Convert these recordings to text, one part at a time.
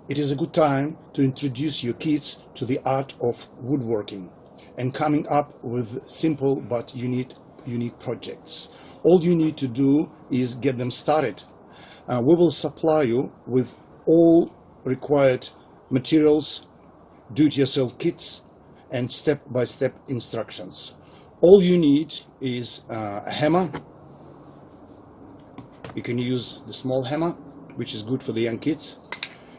It is a good time to introduce your kids to the art of woodworking and coming up with simple but unique projects. All you need to do is get them started. We will supply you with all required materials, do-it-yourself kits, and step-by-step instructions. All you need is a hammer. You can use the small hammer, which is good for the young kids.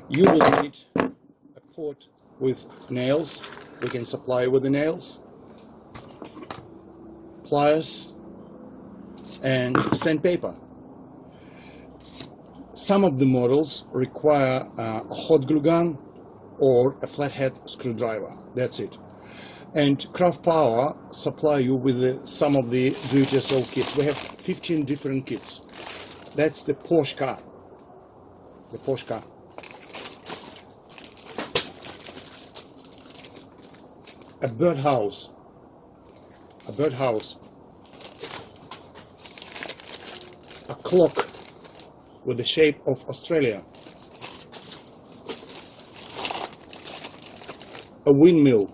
You will need a pot with nails. We can supply you with the nails, pliers, and sandpaper. Some of the models require a hot glue gun or a flathead screwdriver. That's it. And Craft Power supply you with some of the do-it-yourself kits. We have 15 different kits. That's the Porsche car. The Porsche car. A birdhouse. A birdhouse. A clock with the shape of Australia. A windmill.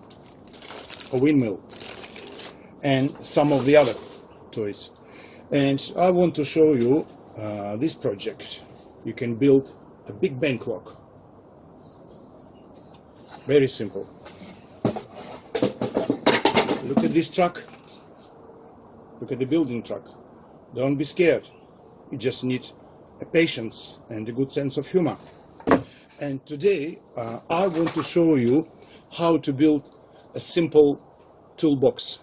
A windmill. And some of the other toys. And I want to show you this project. You can build a Big Ben clock. Very simple. Look at this truck. Look at the building truck. Don't be scared. You just need a patience and a good sense of humor. And today I want to show you how to build a simple toolbox.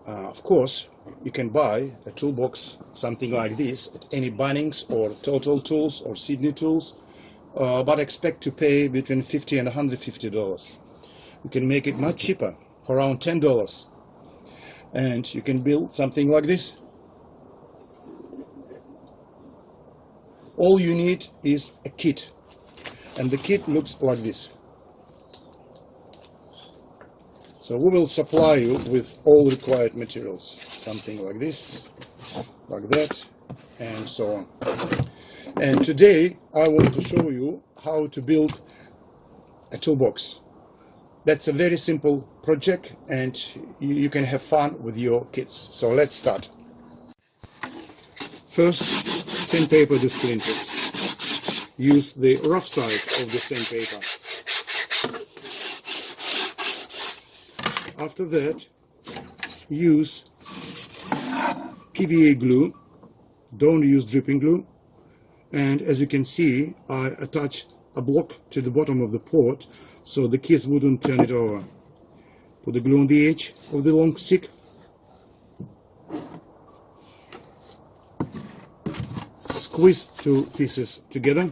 Of course, you can buy a toolbox, something like this, at any Bunnings or Total Tools or Sydney Tools, but expect to pay between $50 and $150. You can make it much cheaper, for around $10. And you can build something like this. All you need is a kit. And the kit looks like this. So we will supply you with all required materials. Something like this, like that, and so on. And today I want to show you how to build a toolbox. That's a very simple project, and you can have fun with your kids. So let's start. First, sandpaper the splinters. Use the rough side of the sandpaper. After that, use PVA glue. Don't use dripping glue. And as you can see, I attach a block to the bottom of the pot so the kids wouldn't turn it over. Put the glue on the edge of the long stick. Squeeze two pieces together.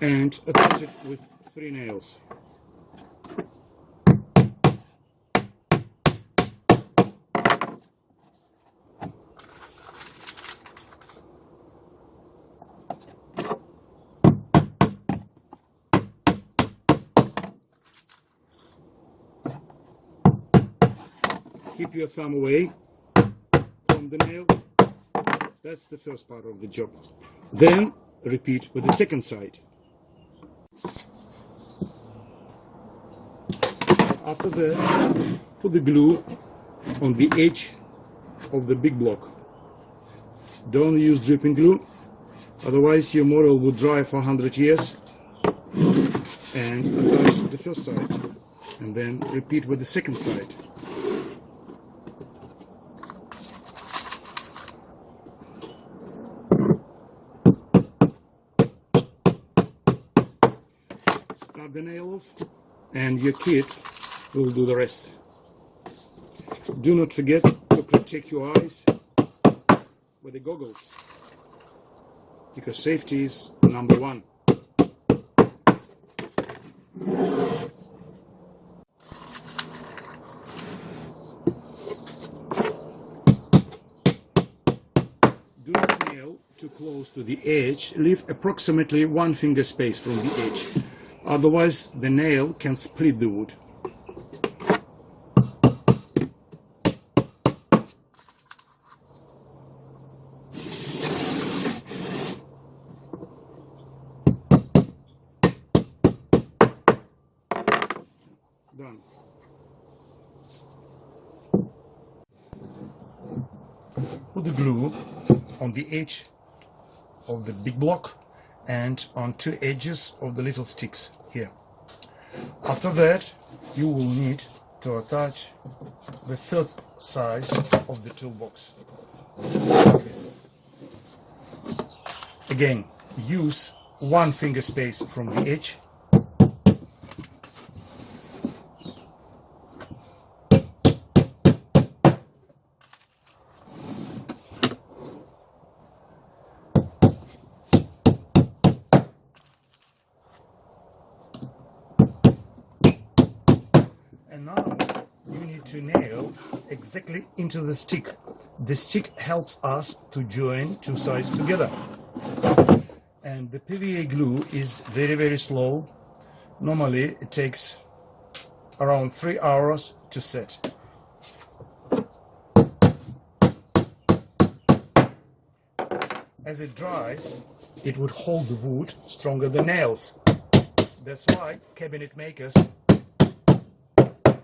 And attach it with 3 nails. Keep your thumb away from the nail. That's the first part of the job. Then repeat with the second side. After that, put the glue on the edge of the big block. Don't use dripping glue, otherwise your model will dry for 100 years. And attach the first side, and then repeat with the second side. Start the nail off, and your kit will do the rest. Do not forget to protect your eyes with the goggles, because safety is number one. Do not nail too close to the edge. Leave approximately 1 finger space from the edge. Otherwise, the nail can split the wood. Done. Put the glue on the edge of the big block and on two edges of the little sticks here. After that, you will need to attach the third size of the toolbox. Again, use one finger space from the edge. And now you need to nail exactly into the stick. The stick helps us to join two sides together. And the PVA glue is very slow. Normally it takes around 3 hours to set. As it dries, it would hold the wood stronger than nails. That's why cabinet makers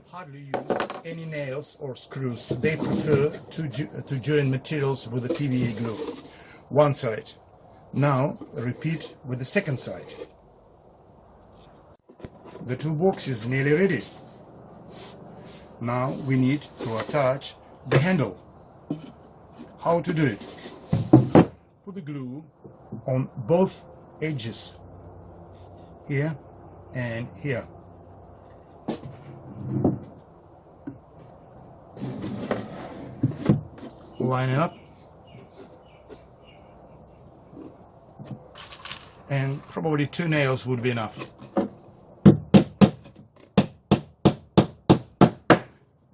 hardly use any nails or screws. They prefer to join materials with the PVA glue. One side. Now repeat with the second side. The toolbox is nearly ready. Now we need to attach the handle. How to do it? Put the glue on both edges, here and here. Line it up, and probably 2 nails would be enough.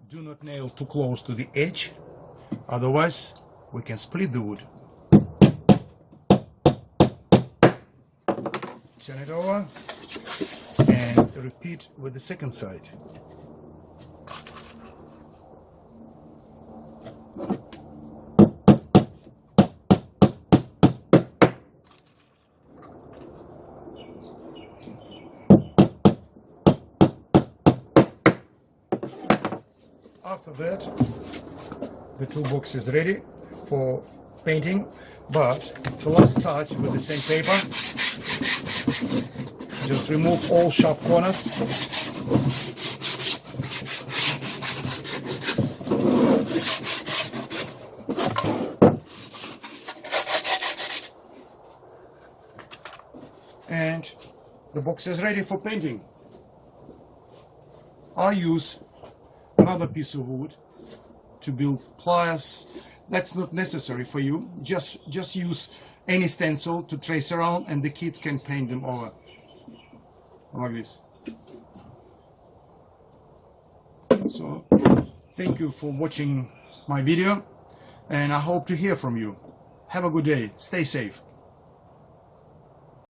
Do not nail too close to the edge, otherwise we can split the wood. Turn it over and repeat with the second side. After that, the toolbox is ready for painting, but the last touch with the same paper, just remove all sharp corners. And the box is ready for painting. I use another piece of wood to build pliers. That's not necessary for you. Just use any stencil to trace around, and the kids can paint them over like this. So thank you for watching my video, and I hope to hear from you. Have a good day. Stay safe.